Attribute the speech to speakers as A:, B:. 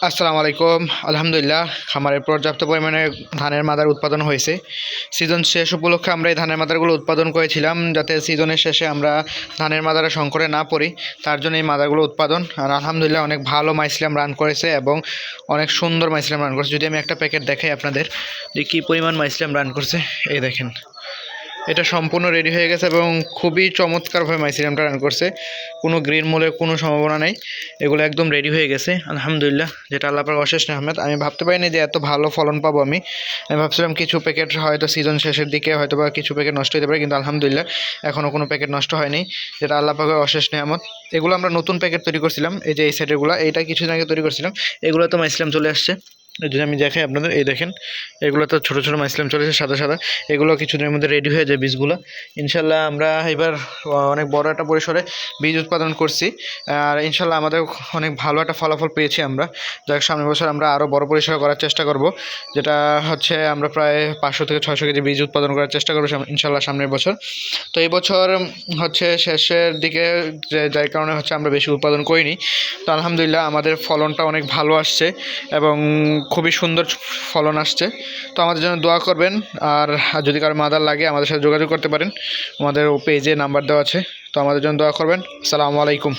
A: আসসালামু আলাইকুম। আলহামদুলিল্লাহ, খামারে পর্যাপ্ত পরিমাণে ধানের মাদার উৎপাদন হয়েছে। সিজন শেষ উপলক্ষে আমরা এই ধানের মাদারগুলো উৎপাদন করেছিলাম, যাতে সিজনের শেষে আমরা ধানের মাদারের সংকটে না পড়ি, তার জন্য এই মাদারগুলো উৎপাদন। আর আলহামদুলিল্লাহ অনেক ভালো মাইসিলাম রান করেছে এবং অনেক সুন্দর মাইসিলাম রান করেছে। যদি আমি একটা প্যাকেট দেখাই আপনাদের যে কী পরিমাণ মাইসিলাম রান করছে, এই দেখেন, এটা সম্পূর্ণ রেডি হয়ে গেছে এবং খুবই চমৎকারভাবে মাইসিরামটা রান করছে। কোনো গ্রিন মোলের কোনো সম্ভাবনা নেই, এগুলো একদম রেডি হয়ে গেছে আলহামদুলিল্লাহ, যেটা আল্লাহ পাক অশেষ নেহমত। আমি ভাবতে পারিনি যে এত ভালো ফলন পাবো। আমি ভাবছিলাম কিছু প্যাকেট হয়তো সিজন শেষের দিকে হয়তো বা কিছু প্যাকেট নষ্ট হতে পারে, কিন্তু আলহামদুলিল্লাহ এখনও কোনো প্যাকেট নষ্ট হয়নি, যেটা আল্লাহ পাকের অশেষ নেহমত। এগুলো আমরা নতুন প্যাকেট তৈরি করছিলাম, এই যে এই সাইডেরগুলো, এইটা কিছুদিন আগে তৈরি করছিলাম। এগুলো তো মাইসিলাম চলে আসছে, যদি আমি দেখাই আপনাদের, এই দেখেন, এগুলো তো ছোটো ছোটো মাইসিলাম চলেছে সাদা সাদা। এগুলো কিছুদিনের মধ্যে রেডি হয়ে যায় বীজগুলো ইনশাল্লাহ। আমরা এবার অনেক বড় একটা পরিসরে বীজ উৎপাদন করছি, আর ইনশাল্লাহ আমাদের অনেক ভালো একটা ফলাফল পেয়েছি আমরা। যাক, সামনের বছর আমরা আরও বড় পরিসরে করার চেষ্টা করব, যেটা হচ্ছে আমরা প্রায় 500 থেকে 600 কেজি বীজ উৎপাদন করার চেষ্টা করবো ইনশাল্লাহ সামনের বছর। তো এই বছর হচ্ছে শেষের দিকে, যার কারণে হচ্ছে আমরা বেশি উৎপাদন করিনি। তো আলহামদুলিল্লাহ আমাদের ফলনটা অনেক ভালো আসছে এবং খুবই সুন্দর ফলন আসছে। তো আমাদের জন্য দোয়া করবেন, আর যদি কারো মাদার লাগে আমাদের সাথে যোগাযোগ করতে পারেন, আমাদের পেজে নাম্বার দেওয়া আছে। তো আমাদের জন্য দোয়া করবেন। আসসালামু আলাইকুম।